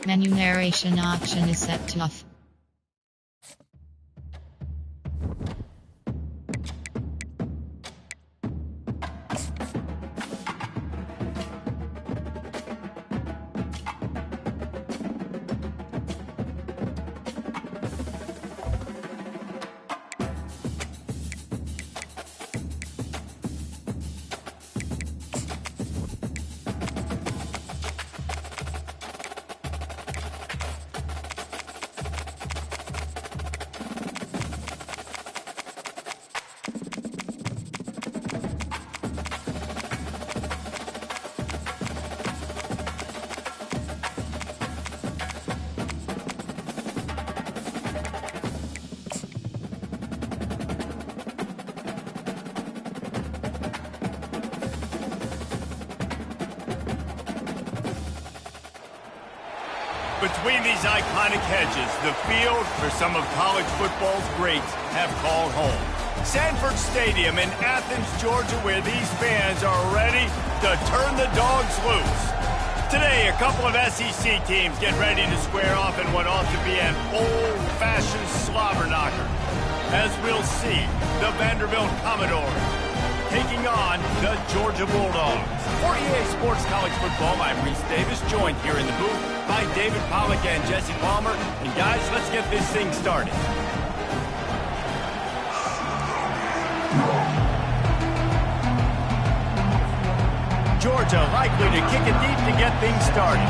Menu narration option is set to off. Between these iconic hedges, the field for some of college football's greats have called home. Sanford Stadium in Athens, Georgia, where these fans are ready to turn the dogs loose. Today, a couple of SEC teams get ready to square off in what ought to be an old-fashioned slobber knocker. As we'll see, the Vanderbilt Commodores taking on the Georgia Bulldogs. For EA Sports College Football, I'm Reese Davis, joined here in the booth by David Pollack and Jesse Palmer. And guys, let's get this thing started. Georgia likely to kick it deep to get things started.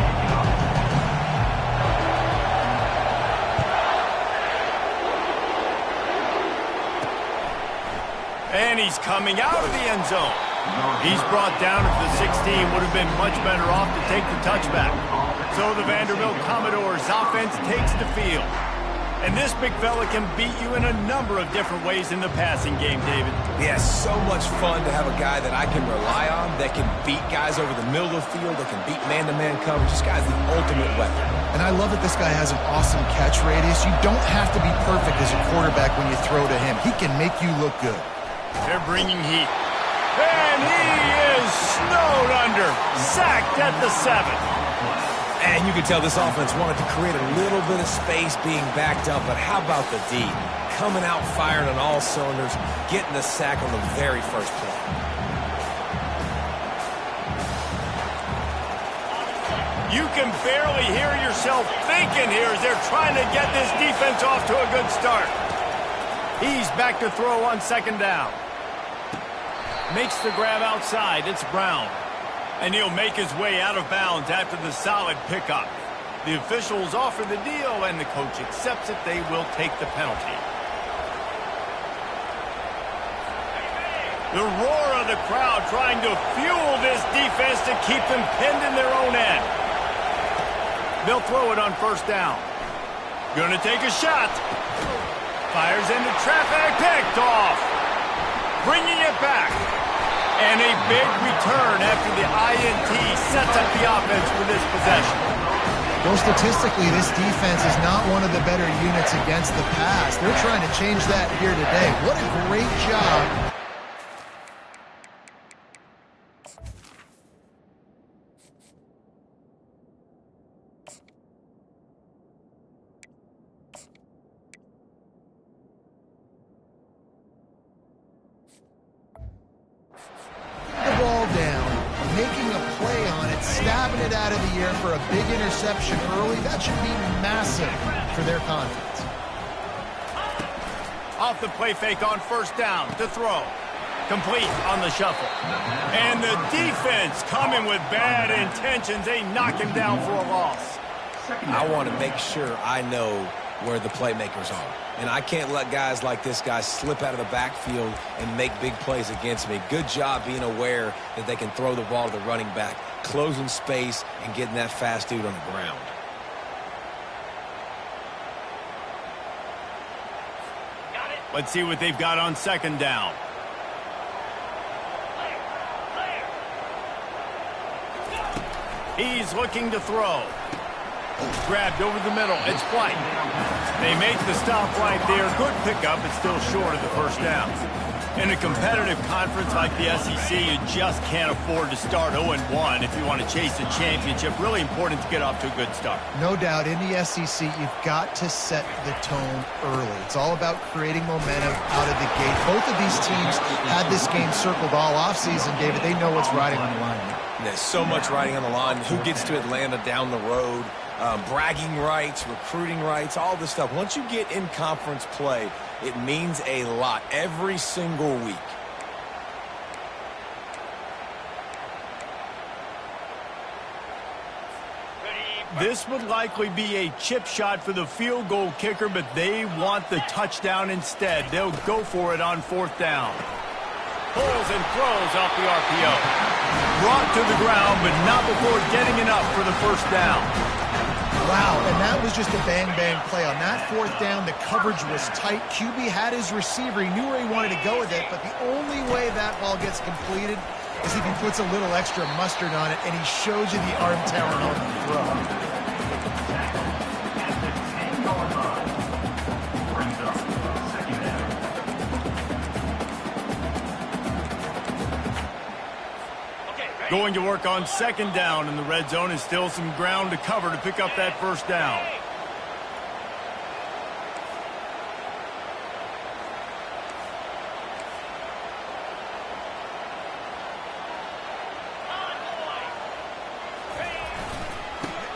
And he's coming out of the end zone. He's brought down at the 16, would have been much better off to take the touchback. So the Vanderbilt Commodores offense takes the field. And this big fella can beat you in a number of different ways in the passing game, David. Yeah, so much fun to have a guy that I can rely on, that can beat guys over the middle of the field, that can beat man-to-man coverage. This guy's the ultimate weapon. And I love that this guy has an awesome catch radius. You don't have to be perfect as a quarterback when you throw to him. He can make you look good. They're bringing heat. And he is snowed under, sacked at the 7. And you can tell this offense wanted to create a little bit of space being backed up, but how about the D? Coming out firing on all cylinders, getting the sack on the very first play. You can barely hear yourself thinking here as they're trying to get this defense off to a good start. He's back to throw on second down. Makes the grab outside. It's Brown. And he'll make his way out of bounds after the solid pickup. The officials offer the deal, and the coach accepts it. They will take the penalty. The roar of the crowd trying to fuel this defense to keep them pinned in their own end. They'll throw it on first down. Gonna take a shot. Fires into traffic, picked off. Bringing it back. And a big return after the INT sets up the offense for this possession. Well, statistically, this defense is not one of the better units against the pass. They're trying to change that here today. What a great job. For a big interception early, that should be massive for their confidence. Off the play fake on first down to throw. Complete on the shuffle. And the defense coming with bad intentions. They knock him down for a loss. I want to make sure I know where the playmakers are. And I can't let guys like this guy slip out of the backfield and make big plays against me. Good job being aware that they can throw the ball to the running back, closing space and getting that fast dude on the ground. Let's see what they've got on second down. He's looking to throw. Grabbed over the middle. It's White. They make the stop right there. Good pickup, but still short of the first down. In a competitive conference like the SEC, you just can't afford to start 0-1 if you want to chase a championship. Really important to get off to a good start. No doubt, in the SEC, you've got to set the tone early. It's all about creating momentum out of the gate. Both of these teams had this game circled all offseason, David. They know what's riding on the line. There's so much riding on the line. Who gets to Atlanta down the road? Bragging rights, recruiting rights, all this stuff. Once you get in conference play, it means a lot every single week. This would likely be a chip shot for the field goal kicker, but they want the touchdown instead. They'll go for it on 4th down. Pulls and throws off the RPO. Brought to the ground, but not before getting enough for the 1st down. Wow, and that was just a bang-bang play. On that 4th down, the coverage was tight. QB had his receiver. He knew where he wanted to go with it, but the only way that ball gets completed is if he puts a little extra mustard on it, and he shows you the arm talent on the throw. Going to work on 2nd down in the red zone, and still some ground to cover to pick up that 1st down.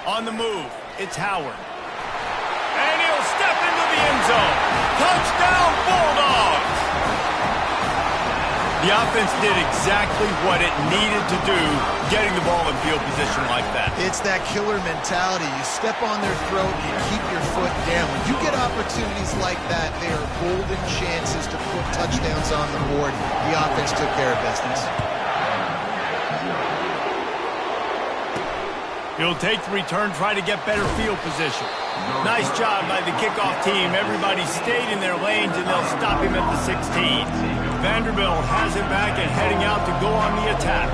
On the move, it's Howard. And he'll step into the end zone. Touchdown, Bulldogs! The offense did exactly what it needed to do, getting the ball in field position like that. It's that killer mentality. You step on their throat, you keep your foot down. When you get opportunities like that, they are golden chances to put touchdowns on the board. The offense took care of business. He'll take the return, try to get better field position. Nice job by the kickoff team. Everybody stayed in their lanes, and they'll stop him at the 16. Vanderbilt has it back and heading out to go on the attack.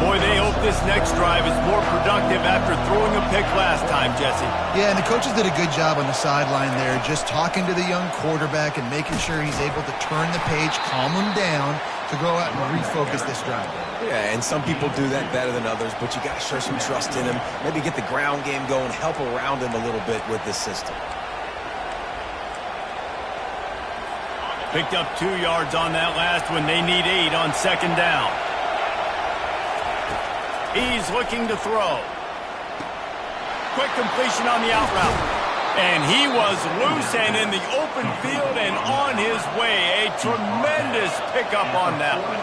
Boy, they hope this next drive is more productive after throwing a pick last time, Jesse. Yeah, and the coaches did a good job on the sideline there, just talking to the young quarterback and making sure he's able to turn the page, calm him down, to go out and refocus this drive. Yeah, and some people do that better than others, but you got to show some trust in him. Maybe get the ground game going, help around him a little bit with this system. Picked up 2 yards on that last one. They need 8 on 2nd down. He's looking to throw. Quick completion on the out route. And he was loose and in the open field and on his way. A tremendous pickup on that one.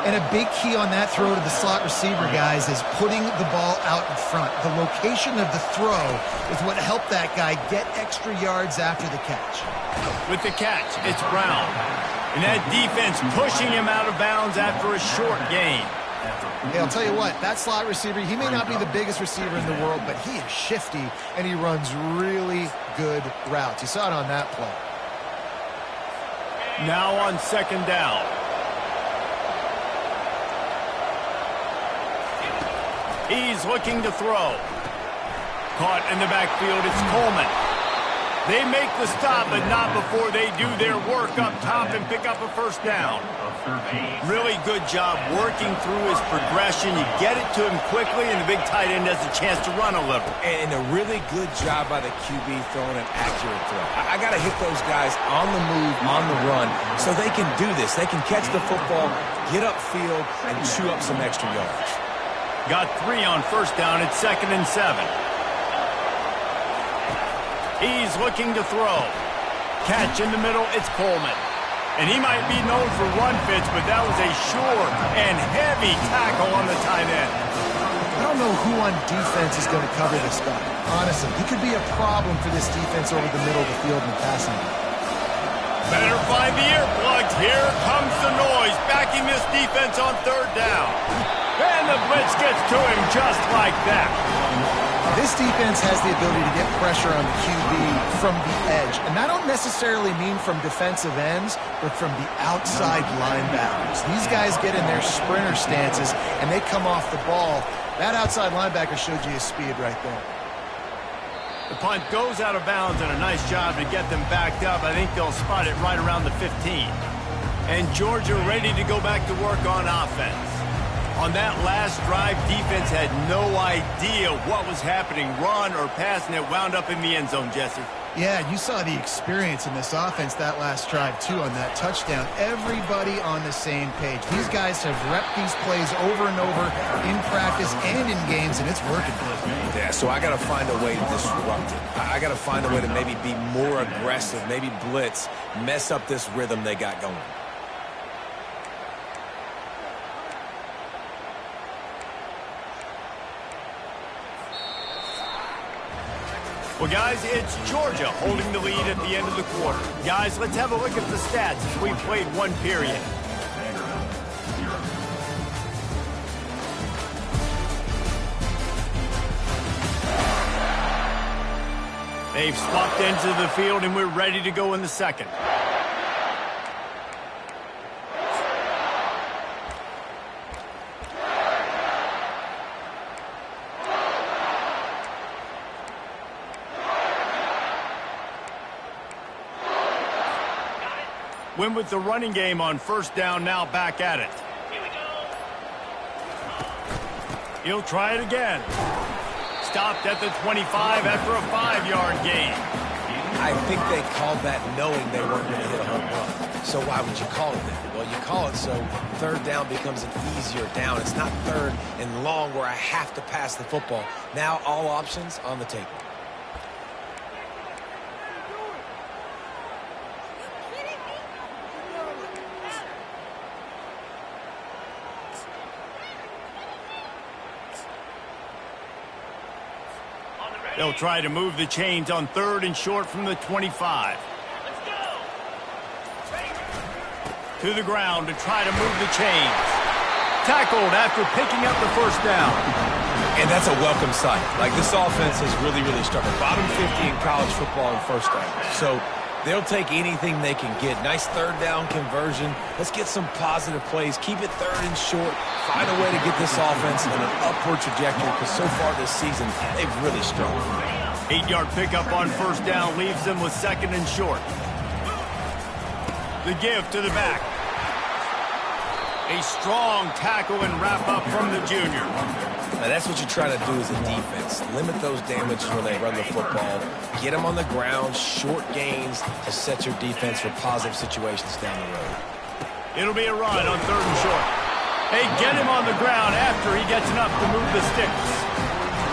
And a big key on that throw to the slot receiver, guys, is putting the ball out in front. The location of the throw is what helped that guy get extra yards after the catch. With the catch, it's Brown. And that defense pushing him out of bounds after a short gain. Hey, I'll tell you what, that slot receiver, he may not be the biggest receiver in the world, but he is shifty, and he runs really good routes. You saw it on that play. Now on 2nd down. He's looking to throw. Caught in the backfield, it's Coleman. They make the stop, but not before they do their work up top and pick up a 1st down. Really good job working through his progression. You get it to him quickly, and the big tight end has a chance to run a little. And a really good job by the QB throwing an accurate throw. I got to hit those guys on the move, on the run, so they can do this. They can catch the football, get upfield, and chew up some extra yards. Got 3 on 1st down. It's 2nd and 7. He's looking to throw. Catch in the middle, it's Coleman. And he might be known for run fits, but that was a sure and heavy tackle on the tight end. I don't know who on defense is going to cover this guy. Honestly, he could be a problem for this defense over the middle of the field in the passing game. Better find the earplugs. Here comes the noise, backing this defense on 3rd down. And the blitz gets to him just like that. This defense has the ability to get pressure on the QB from the edge. And I don't necessarily mean from defensive ends, but from the outside linebackers. These guys get in their sprinter stances, and they come off the ball. That outside linebacker showed you his speed right there. The punt goes out of bounds, and a nice job to get them backed up. I think they'll spot it right around the 15. And Georgia ready to go back to work on offense. On that last drive, defense had no idea what was happening, run or pass, and it wound up in the end zone, Jesse. Yeah, you saw the experience in this offense that last drive, too, on that touchdown. Everybody on the same page. These guys have repped these plays over and over in practice and in games, and it's working for them. Yeah, so I got to find a way to disrupt it. I got to find a way to maybe be more aggressive, maybe blitz, mess up this rhythm they got going. Well, guys, it's Georgia holding the lead at the end of the quarter. Guys, let's have a look at the stats as we've played one period. They've swapped into the field, and we're ready to go in the second. Win with the running game on first down, now back at it. He'll try it again. Stopped at the 25 after a 5-yard gain. I think they called that knowing they weren't going to hit a home run. So why would you call it that? Well, you call it so third down becomes an easier down. It's not third and long where I have to pass the football. Now all options on the table. They'll try to move the chains on third and short from the 25. To the ground to try to move the chains. Tackled after picking up the first down. And that's a welcome sight. Like, this offense has really struggled. Bottom 50 in college football in first down. So they'll take anything they can get. Nice third down conversion. Let's get some positive plays. Keep it third and short. Find a way to get this offense in an upward trajectory, because so far this season, they've really struggled. 8-yard pickup on first down leaves them with second and short. The give to the back. A strong tackle and wrap up from the junior. Now that's what you try to do as a defense. Limit those damages when they run the football. Get them on the ground, short gains to set your defense for positive situations down the road. It'll be a run on third and short. Hey, get him on the ground after he gets enough to move the sticks.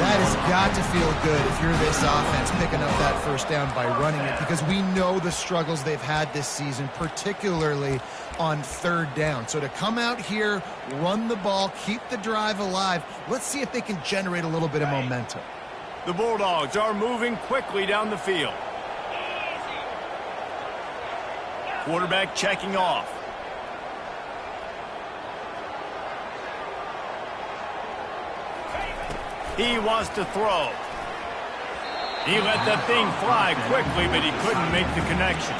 That has got to feel good if you're this offense picking up that first down by running it, because we know the struggles they've had this season, particularly on third down. So to come out here, run the ball, keep the drive alive, let's see if they can generate a little bit of momentum. The Bulldogs are moving quickly down the field. Quarterback checking off. He wants to throw. He let that thing fly quickly, but he couldn't make the connection.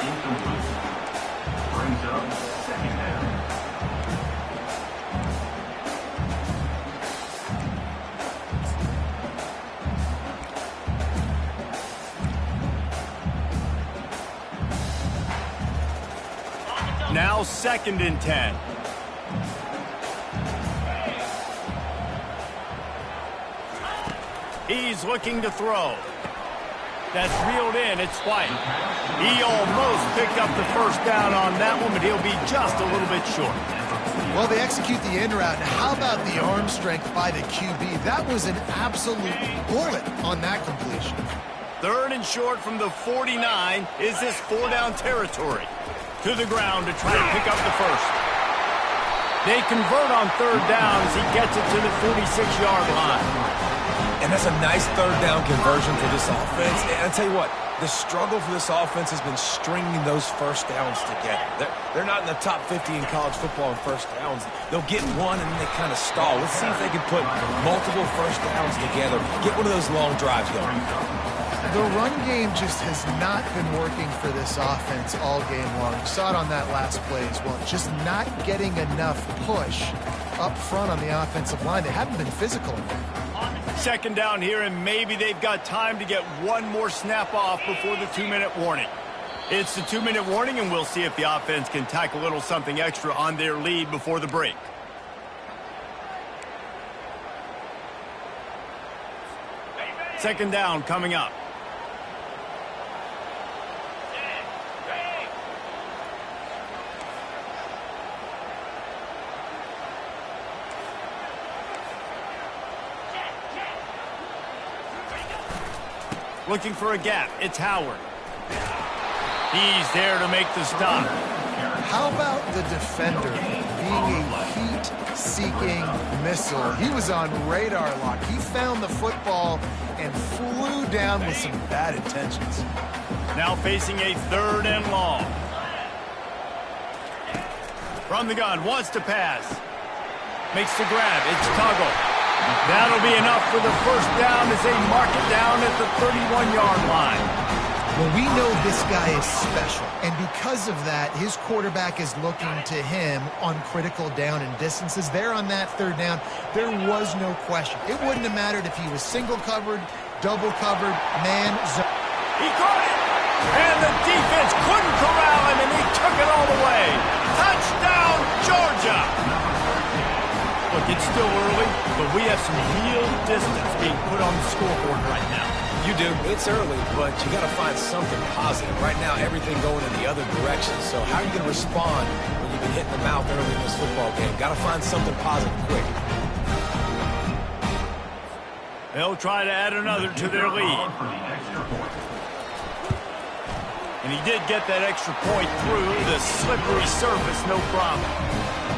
Now second and 10. He's looking to throw. That's reeled in. It's White. He almost picked up the first down on that one, but he'll be just a little bit short. Well, they execute the in route. How about the arm strength by the QB? That was an absolute bullet on that completion. Third and short from the 49. Is this 4-down territory? To the ground to try to pick up the first. They convert on third down as he gets it to the 46-yard line. And that's a nice third down conversion for this offense. And I'll tell you what, the struggle for this offense has been stringing those first downs together. They're not in the top 50 in college football in first downs. They'll get one and then they kind of stall. Let's see if they can put multiple first downs together. Get one of those long drives going. The run game just has not been working for this offense all game long. You saw it on that last play as well. Just not getting enough push up front on the offensive line. They haven't been physical enough. Second down here, and maybe they've got time to get one more snap off before the 2-minute warning. It's the 2-minute warning, and we'll see if the offense can tack a little something extra on their lead before the break. Second down coming up. Looking for a gap. It's Howard. He's there to make the stop. How about the defender being a heat-seeking missile? He was on radar lock. He found the football and flew down with some bad intentions. Now facing a 3rd and long. From the gun, wants to pass. Makes the grab. It's Tuggle. That'll be enough for the first down as they mark it down at the 31-yard line. Well, we know this guy is special, and because of that, his quarterback is looking to him on critical down and distances. There on that 3rd down, there was no question. It wouldn't have mattered if he was single covered, double covered, man, zone. He caught it, and the defense couldn't corral him, and he took it all the way. Touchdown, Georgia! Look, it's still early, but we have some real distance being put on the scoreboard right now. You do. It's early, but you got to find something positive. Right now, everything going in the other direction. So how are you going to respond when you've been hitting the mouth early in this football game? Got to find something positive quick. They'll try to add another to their lead. And he did get that extra point through the slippery surface, no problem.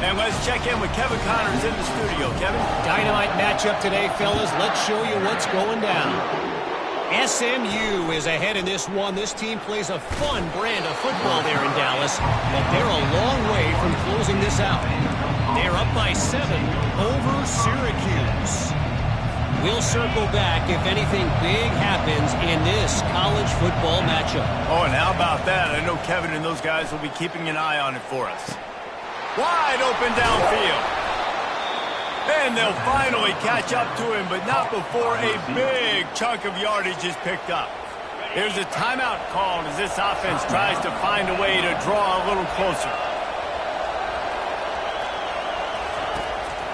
And let's check in with Kevin Connors in the studio. Kevin? Dynamite matchup today, fellas. Let's show you what's going down. SMU is ahead in this one. This team plays a fun brand of football there in Dallas, but they're a long way from closing this out. They're up by 7 over Syracuse. We'll circle back if anything big happens in this college football matchup. Oh, and how about that? I know Kevin and those guys will be keeping an eye on it for us. Wide open downfield. Then they'll finally catch up to him, but not before a big chunk of yardage is picked up. There's a timeout called as this offense tries to find a way to draw a little closer.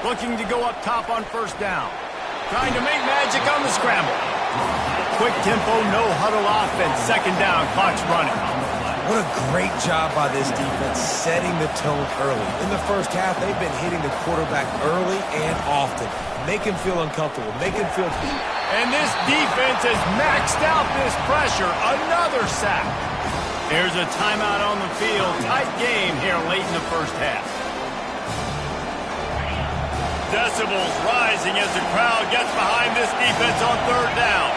Looking to go up top on 1st down. Trying to make magic on the scramble. Quick tempo, no huddle offense. 2nd down, clock's running. What a great job by this defense setting the tone early. In the first half, they've been hitting the quarterback early and often. Make him feel uncomfortable. Make him feel... And this defense has maxed out this pressure. Another sack. There's a timeout on the field. Tight game here late in the first half. Decibels rising as the crowd gets behind this defense on 3rd down.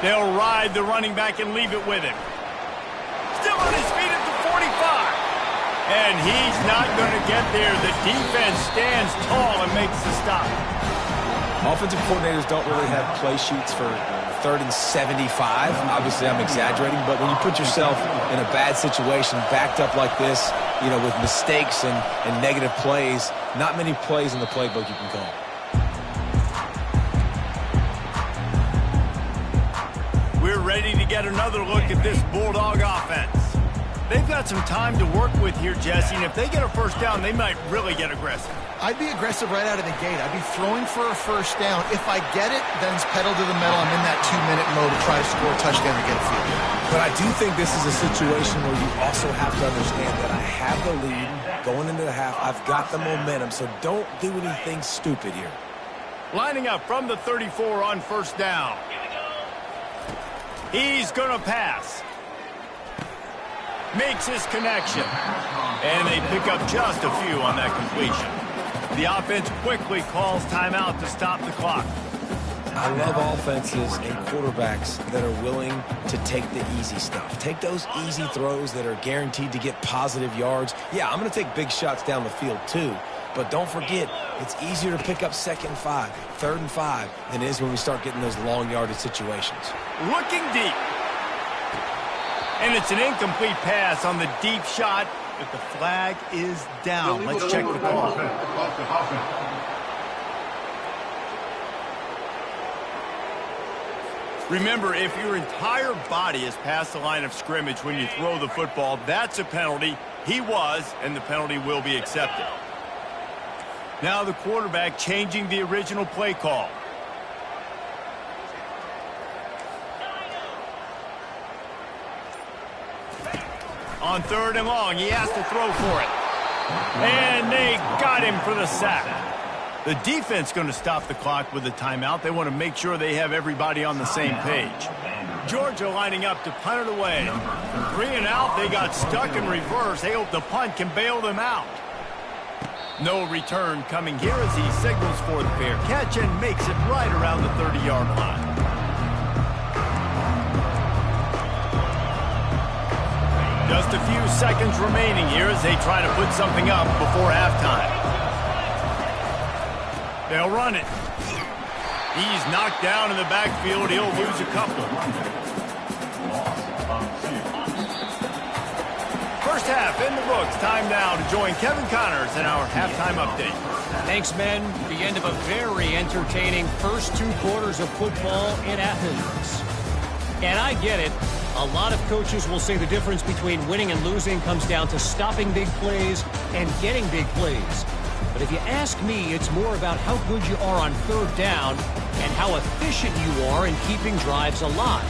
They'll ride the running back and leave it with him. Still on his feet at the 45. And he's not going to get there. The defense stands tall and makes the stop. Offensive coordinators don't really have play sheets for 3rd and 75. Obviously, I'm exaggerating, but when you put yourself in a bad situation, backed up like this, you know, with mistakes and negative plays, not many plays in the playbook you can call. We're ready to get another look at this Bulldog offense. They've got some time to work with here, Jesse, and if they get a 1st down, they might really get aggressive. I'd be aggressive right out of the gate. I'd be throwing for a 1st down. If I get it, then it's pedal to the metal. I'm in that 2-minute mode to try to score a touchdown or get a field goal. But I do think this is a situation where you also have to understand that I have the lead going into the half. I've got the momentum, so don't do anything stupid here. Lining up from the 34 on 1st down. He's going to pass. Makes his connection. And they pick up just a few on that completion. The offense quickly calls timeout to stop the clock. I love offenses and quarterbacks that are willing to take the easy stuff. Take those easy throws that are guaranteed to get positive yards. Yeah, I'm going to take big shots down the field too. But don't forget, it's easier to pick up 2nd and 5, 3rd and 5 than it is when we start getting those long yardage situations. Looking deep. And it's an incomplete pass on the deep shot, but the flag is down. Let's check the call. Remember, if your entire body is past the line of scrimmage when you throw the football, that's a penalty. He was, and the penalty will be accepted. Now the quarterback changing the original play call. On 3rd and long, he has to throw for it. And they got him for the sack. The defense going to stop the clock with a timeout. They want to make sure they have everybody on the same page. Georgia lining up to punt it away. 3 and out, they got stuck in reverse. They hope the punt can bail them out. No return coming here as he signals for the fair catch and makes it right around the 30-yard line. Just a few seconds remaining here as they try to put something up before halftime. They'll run it. He's knocked down in the backfield. He'll lose a couple. First half in the books. Time now to join Kevin Connors in our halftime update. Thanks, men. The end of a very entertaining first 2 quarters of football in Athens. And I get it. A lot of coaches will say the difference between winning and losing comes down to stopping big plays and getting big plays. But if you ask me, it's more about how good you are on 3rd down and how efficient you are in keeping drives alive.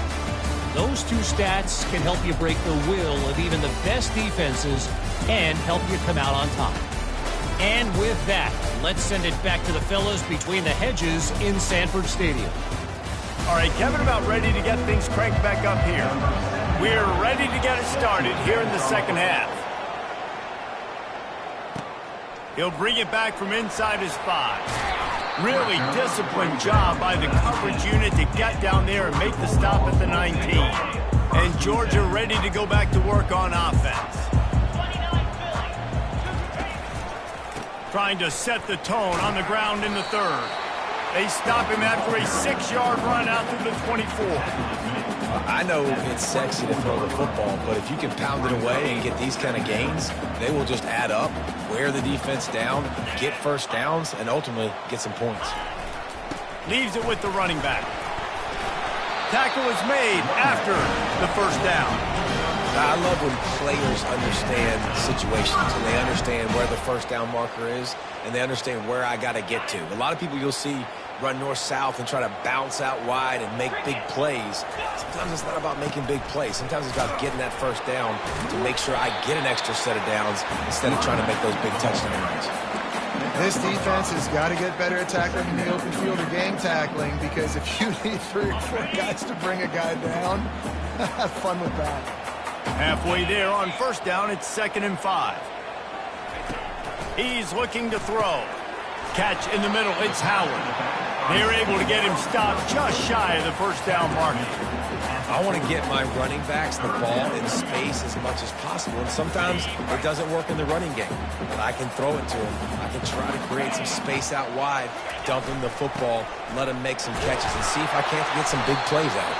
Those 2 stats can help you break the will of even the best defenses and help you come out on top. And with that, let's send it back to the fellas between the hedges in Sanford Stadium. All right, Kevin, about ready to get things cranked back up here. We're ready to get it started here in the second half. He'll bring it back from inside his 5. Really disciplined job by the coverage unit to get down there and make the stop at the 19. And Georgia ready to go back to work on offense. Trying to set the tone on the ground in the 3rd. They stop him after a 6-yard run out to the 24. I know it's sexy to throw the football, but if you can pound it away and get these kind of gains, they will just add up, wear the defense down, get first downs, and ultimately get some points. Leaves it with the running back. Tackle is made after the first down. I love when players understand situations and they understand where the first down marker is and they understand where I got to get to. A lot of people you'll see run north-south and try to bounce out wide and make big plays. Sometimes it's not about making big plays. Sometimes it's about getting that first down to make sure I get an extra set of downs instead of trying to make those big touchdown runs. This defense has got to get better at tackling in the open field or game tackling, because if you need 3 or 4 guys to bring a guy down, have fun with that. Halfway there on first down, it's 2nd and 5. He's looking to throw. Catch in the middle, it's Howard. They're able to get him stopped just shy of the first down marker. I want to get my running backs the ball in space as much as possible, and sometimes it doesn't work in the running game. But I can throw it to him. I can try to create some space out wide, dump him the football, let him make some catches, and see if I can't get some big plays out.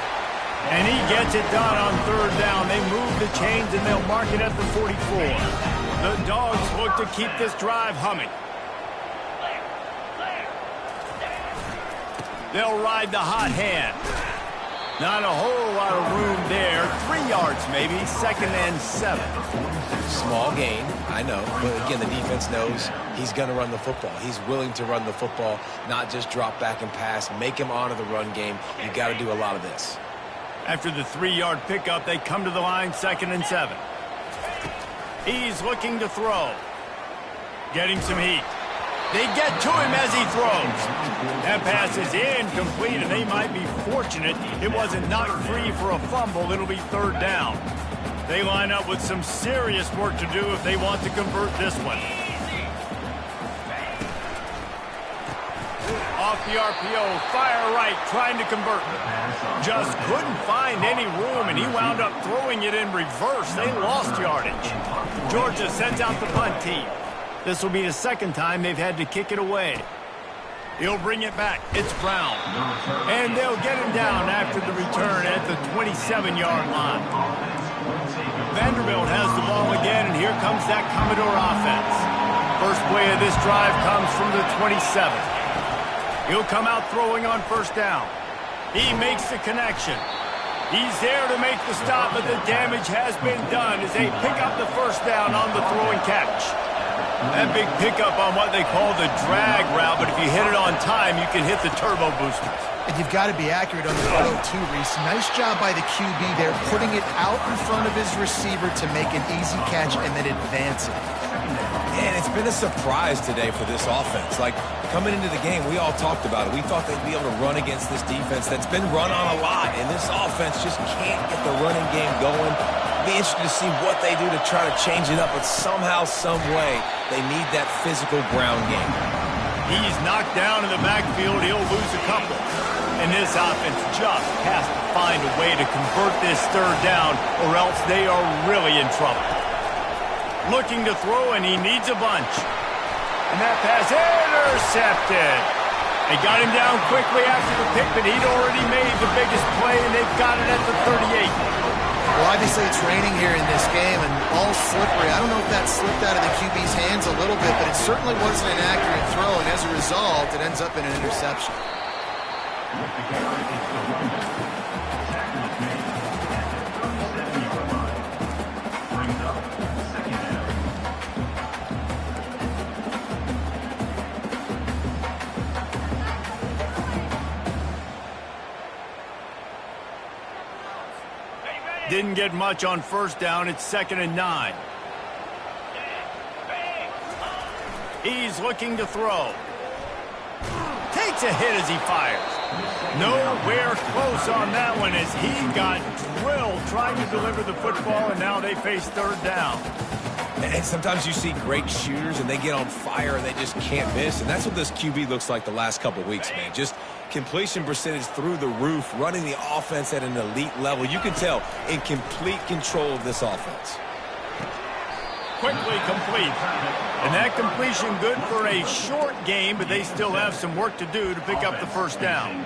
And he gets it done on 3rd down. They move the chains, and they'll mark it at the 44. The Dogs look to keep this drive humming. They'll ride the hot hand. Not a whole lot of room there. 3 yards maybe, 2nd and 7. Small gain, I know. But again, the defense knows he's going to run the football. He's willing to run the football, not just drop back and pass. Make him honor the run game. You've got to do a lot of this. After the 3-yard pickup, they come to the line, 2nd and 7. He's looking to throw. Getting some heat. They get to him as he throws. That pass is incomplete, and they might be fortunate it wasn't knocked free for a fumble. It'll be 3rd down. They line up with some serious work to do if they want to convert this one. Off the RPO, fire right, trying to convert. Just couldn't find any room, and he wound up throwing it in reverse. They lost yardage. Georgia sends out the punt team. This will be the 2nd time they've had to kick it away. He'll bring it back. It's Brown. And they'll get him down after the return at the 27-yard line. Vanderbilt has the ball again, and here comes that Commodore offense. First play of this drive comes from the 27. He'll come out throwing on first down. He makes the connection. He's there to make the stop, but the damage has been done as they pick up the first down on the throw and catch. That big pickup on what they call the drag route, but if you hit it on time, you can hit the turbo boosters. And you've got to be accurate on the throw too, Reese. Nice job by the QB there, putting it out in front of his receiver to make an easy catch and then advance it. And it's been a surprise today for this offense. Like, coming into the game, we all talked about it. We thought they'd be able to run against this defense that's been run on a lot, and this offense just can't get the running game going. Be interested to see what they do to try to change it up, but somehow, some way, they need that physical ground game. He's knocked down in the backfield. He'll lose a couple. And this offense just has to find a way to convert this third down, or else they are really in trouble. Looking to throw, and he needs a bunch. And that pass intercepted. They got him down quickly after the pick, but he'd already made the biggest play, and they've got it at the 38. Well, obviously it's raining here in this game, and all slippery. I don't know if that slipped out of the QB's hands a little bit, but it certainly wasn't an accurate throw, and as a result, it ends up in an interception. Didn't get much on first down. It's 2nd and 9. He's looking to throw. Takes a hit as he fires. Nowhere close on that one as he got drilled trying to deliver the football, and now they face third down. And sometimes you see great shooters, and they get on fire, and they just can't miss. And that's what this QB looks like the last couple weeks, man. Just completion percentage through the roof, running the offense at an elite level. You can tell in complete control of this offense. Quickly complete. And that completion good for a short game, but they still have some work to do to pick up the first down.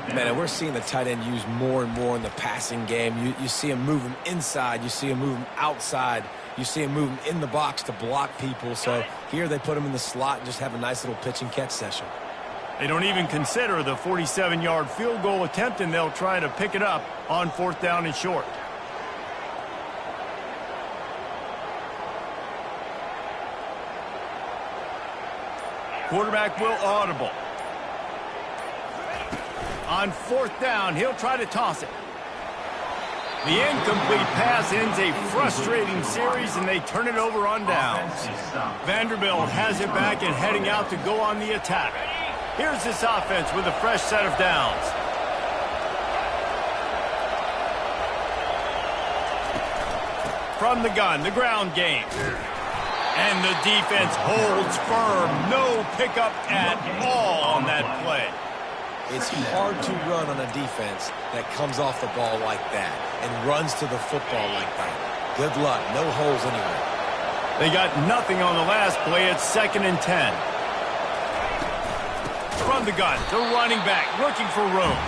Man, and we're seeing the tight end used more and more in the passing game. You see him move him inside. You see him move him outside. You see him move him in the box to block people. So here they put him in the slot and just have a nice little pitch and catch session. They don't even consider the 47-yard field goal attempt, and they'll try to pick it up on 4th down and short. Quarterback will audible. On 4th down, he'll try to toss it. The incomplete pass ends a frustrating series, and they turn it over on downs. Vanderbilt has it back and heading out to go on the attack. Here's this offense with a fresh set of downs. From the gun, the ground game. And the defense holds firm. No pickup at all on that play. It's hard to run on a defense that comes off the ball like that and runs to the football like that. Good luck. No holes anywhere. They got nothing on the last play. It's 2nd and 10. From the gun, the running back looking for room.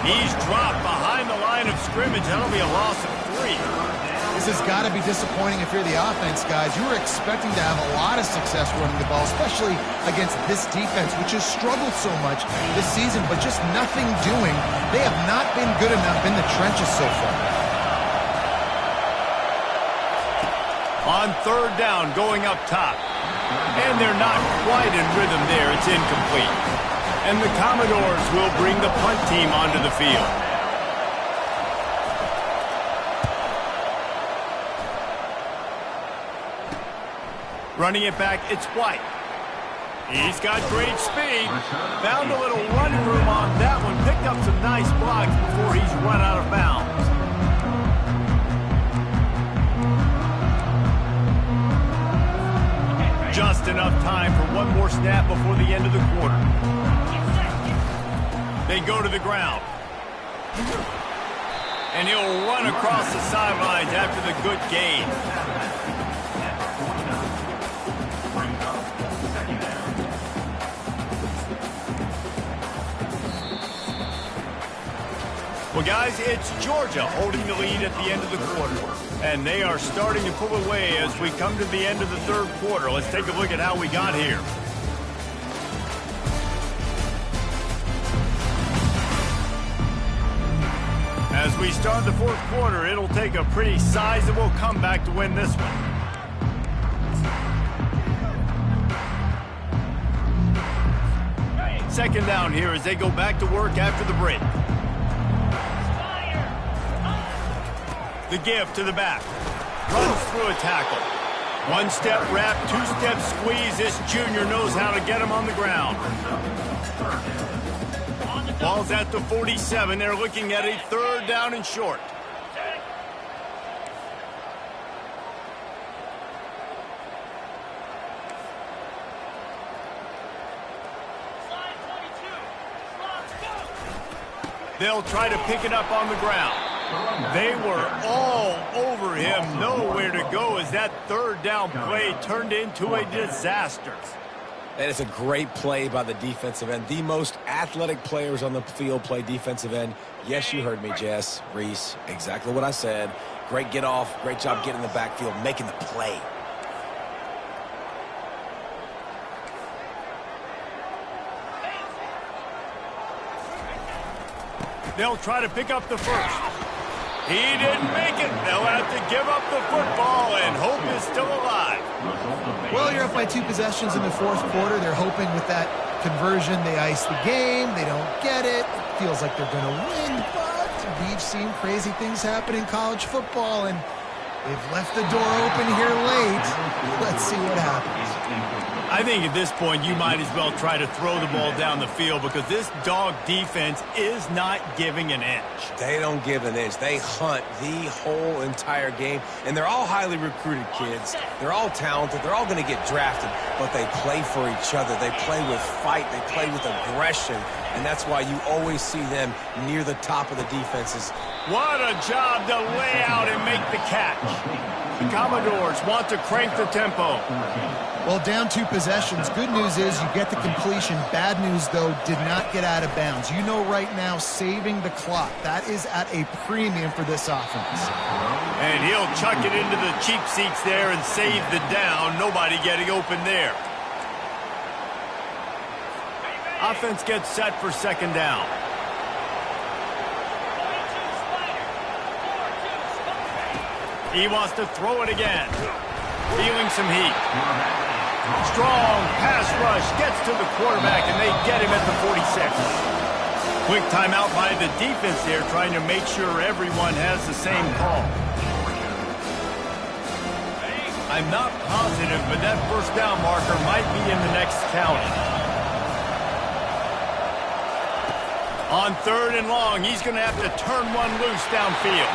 He's dropped behind the line of scrimmage. That'll be a loss of 3. This has got to be disappointing if you're the offense, guys. You were expecting to have a lot of success running the ball, especially against this defense, which has struggled so much this season, but just nothing doing. They have not been good enough in the trenches so far. On 3rd down, going up top. And they're not quite in rhythm there. It's incomplete. And the Commodores will bring the punt team onto the field. Running it back, it's White. He's got great speed. Found a little running room on that one. Picked up some nice blocks before he's run out of bounds. Just enough time for one more snap before the end of the quarter. They go to the ground. And he'll run across the sidelines after the good gain. Well, guys, it's Georgia holding the lead at the end of the quarter. And they are starting to pull away as we come to the end of the 3rd quarter. Let's take a look at how we got here. As we start the fourth quarter, it'll take a pretty sizable comeback to win this one. Second down here as they go back to work after the break. The give to the back. Runs through a tackle. One-step wrap, two-step squeeze. This junior knows how to get him on the ground. Ball's at the 47. They're looking at a third down and short. They'll try to pick it up on the ground. They were all over him. Nowhere to go as that third down play turned into a disaster. That is a great play by the defensive end. The most athletic players on the field play defensive end. Yes, you heard me, Jess, Reese. Exactly what I said. Great get off. Great job getting in the backfield, making the play. They'll try to pick up the first. He didn't make it. They'll have to give up the football, and hope is still alive. Well, you're up by 2 possessions in the fourth quarter. They're hoping with that conversion they ice the game. They don't get it. It feels like they're going to win, but we've seen crazy things happen in college football, and they've left the door open here late. Let's see what happens. I think at this point you might as well try to throw the ball down the field because this dog defense is not giving an inch. They don't give an inch. They hunt the whole entire game, and they're all highly recruited kids. They're all talented. They're all going to get drafted, but they play for each other. They play with fight. They play with aggression, and that's why you always see them near the top of the defenses. What a job to lay out and make the catch. The Commodores want to crank the tempo. Well, down 2 possessions. Good news is you get the completion. Bad news, though, did not get out of bounds. You know right now, saving the clock. That is at a premium for this offense. And he'll chuck it into the cheap seats there and save the down. Nobody getting open there. Offense gets set for second down. He wants to throw it again. Feeling some heat. Strong pass rush gets to the quarterback, and they get him at the 46. Quick timeout by the defense there, trying to make sure everyone has the same call. I'm not positive, but that first down marker might be in the next county. On third and long, he's going to have to turn one loose downfield.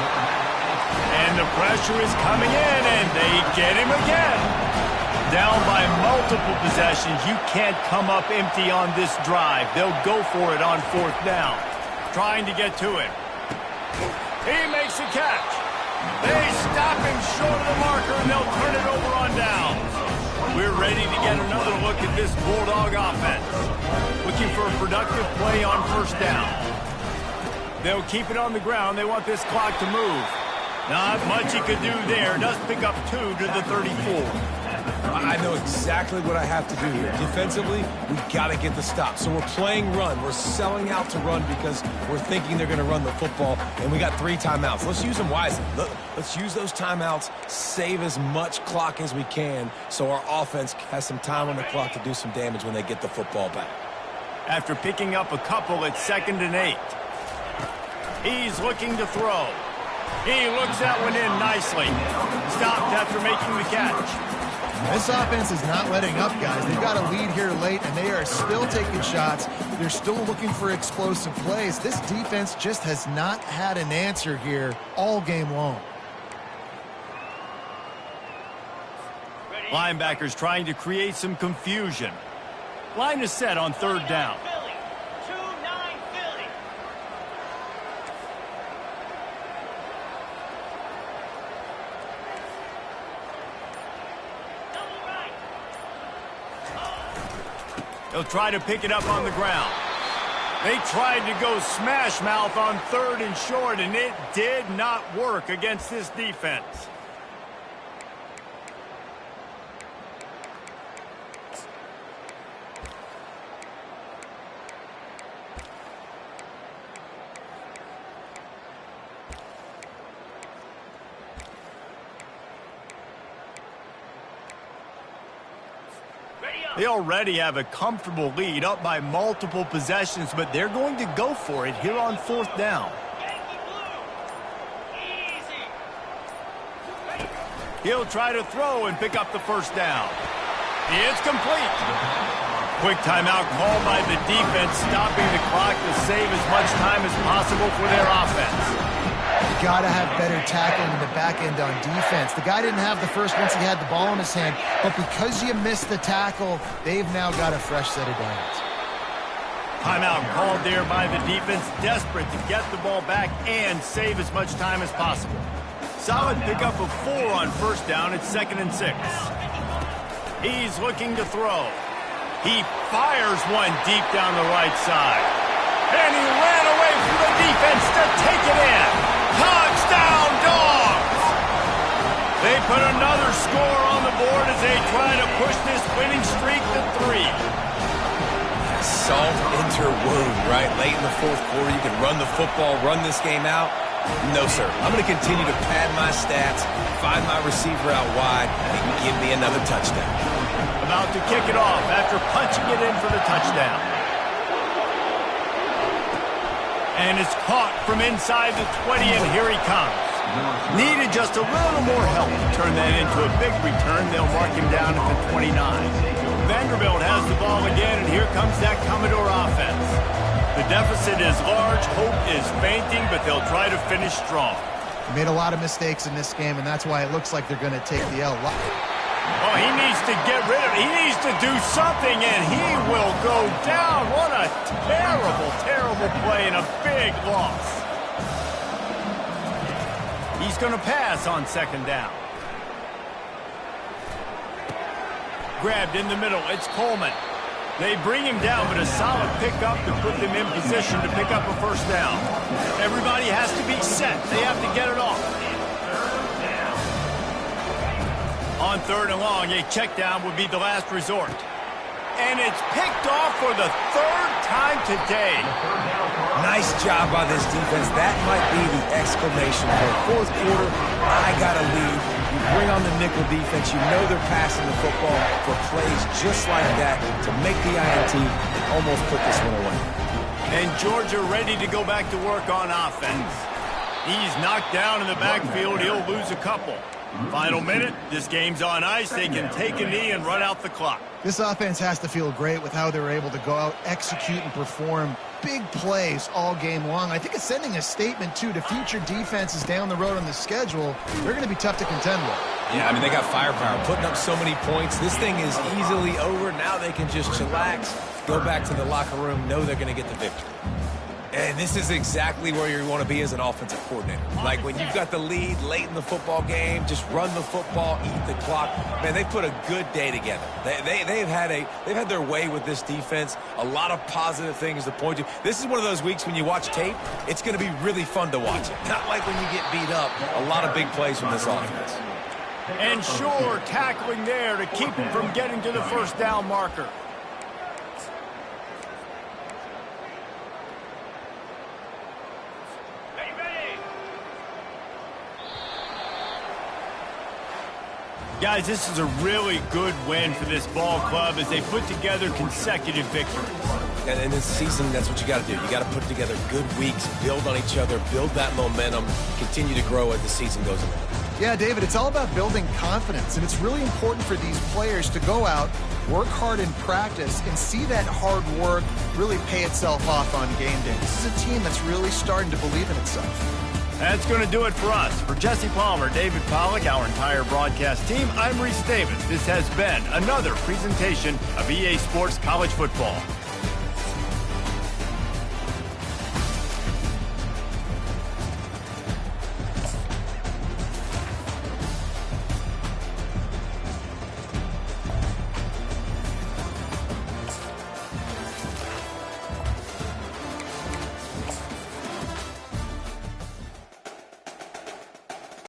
And the pressure is coming in, and they get him again. Down by multiple possessions, you can't come up empty on this drive. They'll go for it on fourth down. Trying to get to him. He makes a catch. They stop him short of the marker, and they'll turn it over on downs. We're ready to get another look at this Bulldog offense. Looking for a productive play on first down. They'll keep it on the ground. They want this clock to move. Not much he could do there. Does pick up 2 to the 34. I know exactly what I have to do here. Defensively, we've got to get the stop. So we're playing run. We're selling out to run because we're thinking they're going to run the football, and we got 3 timeouts. Let's use them wisely. Let's use those timeouts, save as much clock as we can so our offense has some time on the clock to do some damage when they get the football back. After picking up a couple at 2nd and 8. He's looking to throw. He looks that one in nicely. Stopped after making the catch. This offense is not letting up, guys. They've got a lead here late, and they are still taking shots. They're still looking for explosive plays. This defense just has not had an answer here all game long. Linebackers trying to create some confusion. Line is set on third down. They'll try to pick it up on the ground. They tried to go smash mouth on third and short, and it did not work against this defense. They already have a comfortable lead, up by multiple possessions, but they're going to go for it here on 4th down. He'll try to throw and pick up the 1st down. It's complete. Quick timeout called by the defense, stopping the clock to save as much time as possible for their offense. You got to have better tackling in the back end on defense. The guy didn't have the first once he had the ball in his hand, but because you missed the tackle, they've now got a fresh set of downs. Timeout called there by the defense, desperate to get the ball back and save as much time as possible. Solid pickup of 4 on 1st down. It's 2nd and 6. He's looking to throw. He fires one deep down the right side. And he ran away from the defense to take it in. Touchdown, Dogs! They put another score on the board as they try to push this winning streak to 3. Salt into wound, right? Late in the 4th quarter, you can run the football, run this game out. No, sir. I'm going to continue to pad my stats, find my receiver out wide, and give me another touchdown. About to kick it off after punching it in for the touchdown. And it's caught from inside the 20, and here he comes. Needed just a little more help to turn that into a big return. They'll mark him down at the 29. Vanderbilt has the ball again, and here comes that Commodore offense. The deficit is large, hope is fainting, but they'll try to finish strong. They made a lot of mistakes in this game, and that's why it looks like they're going to take the L. Oh, he needs to get rid of it. He needs to do something, and he will go down. What a terrible, terrible play and a big loss. He's going to pass on 2nd down. Grabbed in the middle. It's Coleman. They bring him down, but a solid pickup to put them in position to pick up a 1st down. Everybody has to be set. They have to get it off. On 3rd and long, a check down would be the last resort. And it's picked off for the 3rd time today. Nice job by this defense. That might be the exclamation point. 4th quarter, I got a lead. You bring on the nickel defense. You know they're passing the football for plays just like that to make the INT and almost put this one away. And Georgia ready to go back to work on offense. He's knocked down in the backfield. He'll lose a couple. Final minute. This game's on ice. They can take a knee and run out the clock. This offense has to feel great with how they're able to go out, execute, and perform big plays all game long. I think it's sending a statement, too, to future defenses down the road on the schedule. They're going to be tough to contend with. Yeah, I mean, they got firepower, putting up so many points. This thing is easily over. Now they can just chillax, go back to the locker room, know they're going to get the victory. And this is exactly where you want to be as an offensive coordinator. Like when you've got the lead late in the football game, just run the football, eat the clock. Man, they put a good day together. They've had their way with this defense. A lot of positive things to point to. This is one of those weeks when you watch tape, it's going to be really fun to watch it. Not like when you get beat up. A lot of big plays from this offense. And sure, tackling there to keep him from getting to the 1st down marker. Guys, this is a really good win for this ball club as they put together consecutive victories. And in this season, that's what you got to do. You got to put together good weeks, build on each other, build that momentum, continue to grow as the season goes along. Yeah, David, it's all about building confidence, and it's really important for these players to go out, work hard in practice, and see that hard work really pay itself off on game day. This is a team that's really starting to believe in itself. That's going to do it for us. For Jesse Palmer, David Pollack, our entire broadcast team, I'm Reese Davis. This has been another presentation of EA Sports College Football.